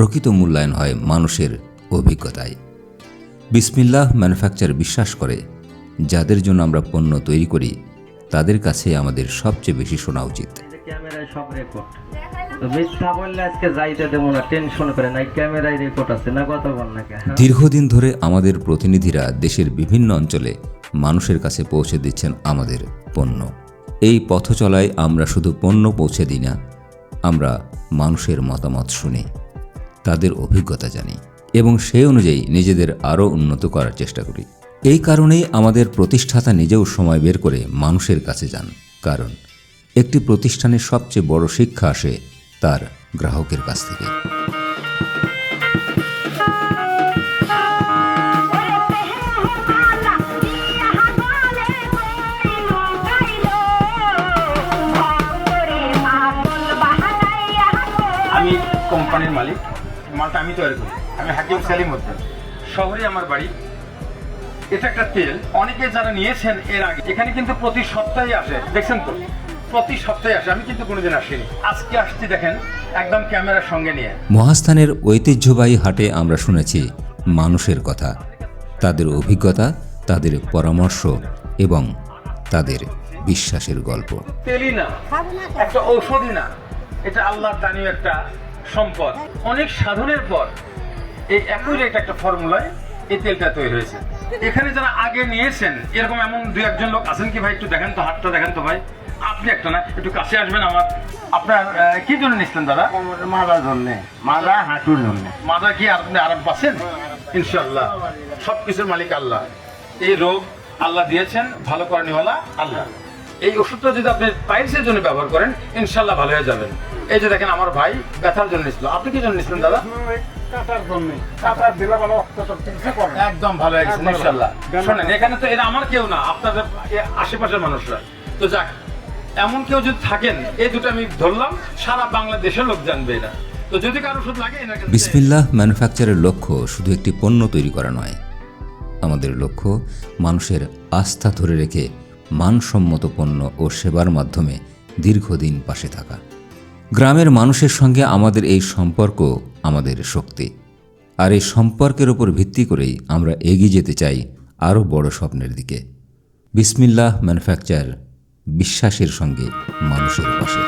প্রকৃত মূল্যায়ন হয় মানুষের অভিজ্ঞতায়। বিসমিল্লাহ ম্যানুফ্যাকচার বিশ্বাস করে, যাদের জন্য আমরা পণ্য তৈরি করি তাদের কাছে আমাদের সবচেয়ে বেশি শোনা উচিত। ক্যামেরায় সব রেকর্ড, তো মিথ্যা বললে আজকে যাইতে দেবো না, টেনশন করে না, ক্যামেরায় রেকর্ড আছে না, কত বল নাকি। দীর্ঘদিন ধরে আমাদের প্রতিনিধিরা দেশের বিভিন্ন অঞ্চলে মানুষের কাছে পৌঁছে দিচ্ছেন আমাদের পণ্য। এই পথ চলায় আমরা শুধু পণ্য পৌঁছে দিই না, আমরা মানুষের মতামত শুনি, তাদের অভিজ্ঞতা জানি এবং সেই অনুযায়ী নিজেদের আরও উন্নত করার চেষ্টা করি। এই কারণেই আমাদের প্রতিষ্ঠাতা নিজেও সময় বের করে মানুষের কাছে যান, কারণ একটি প্রতিষ্ঠানের সবচেয়ে বড় শিক্ষা আসে তার গ্রাহকের কাছ থেকে। আমি কোম্পানির মালিক, মালটা আমি তৈরি করি। আমি হাকিম সেলিম উদ্দিন, শহরে আমার বাড়ি। এটা একটা তেল, অনেকে যারা নিয়েছেন এর আগে এখানে কিন্তু প্রতি সপ্তাহে আসে, দেখছেন তো, প্রতি সপ্তাহে আসে। আমি কিন্তু কোনোদিন আসিনি, আজকে আসছি দেখেন একদম ক্যামেরার সঙ্গে নিয়ে। মহাস্থানের ঐতিহ্যবাহী হাটে আমরা শুনেছি মানুষের কথা, তাদের অভিজ্ঞতা, তাদের পরামর্শ এবং তাদের বিশ্বাসের গল্প। তেলই না, একটা ঔষধই না, এটা আল্লাহর দানীয় একটা সম্পদ। অনেক সাধনের পর এই অ্যাকুরেট একটা ফর্মুলায় এই তেলটা তৈরি হয়েছে। এখানে যারা আগে নিয়েছেন এরকম এমন দুই একজন লোক আছেন কি ভাই? একটু দেখেন তো, হাতটা দেখেন তো ভাই। আপনি একটা না, একটু কাছে আসবেন আমার। আপনার কি জন্য নিচ্ছেন দাদা? মাদার জন্য, মাদা হাঁটুর জন্য। মাদা কি আপনি আরাম পাচ্ছেন? ইনশাল্লাহ, সবকিছুর মালিক আল্লাহ। এই রোগ আল্লাহ দিয়েছেন, ভালো করেনিওয়ালা আল্লাহ। এই ওষুধটা যদি আপনি পাইলসের জন্য ব্যবহার করেন ইনশাল্লাহ ভালো হয়ে যাবেন। এই যে দেখেন আমার ভাই ব্যথার জন্য নিছিল, আপনি কি জন্য নিছিলেন দাদা? কাটার জন্য, কাটার দিলে ভালো একদম ভালো হয়ে গেছে ইনশাল্লাহ। শোনেন, এখানে তো এরা আমার কেউ না, আপনাদের আশেপাশের মানুষরা। তো যাক, এমন কেউ যদি থাকেন, এই দুটো আমি ধরলাম, সারা বাংলাদেশের লোক জানবে এটা। তো যদি কারো ওষুধ লাগে বিসমিল্লাহ ম্যানুফ্যাকচারের লক্ষ্য শুধু একটি পণ্য তৈরি করা নয়, আমাদের লক্ষ্য মানুষের আস্থা ধরে রেখে মানসম্মত পণ্য ও সেবার মাধ্যমে দীর্ঘদিন পাশে থাকা। গ্রামের মানুষের সঙ্গে আমাদের এই সম্পর্ক আমাদের শক্তি, আর এই সম্পর্কের উপর ভিত্তি করেই আমরা এগিয়ে যেতে চাই আরও বড় স্বপ্নের দিকে। বিসমিল্লাহ ম্যানুফ্যাকচার, বিশ্বাসের সঙ্গে মানুষের পাশে।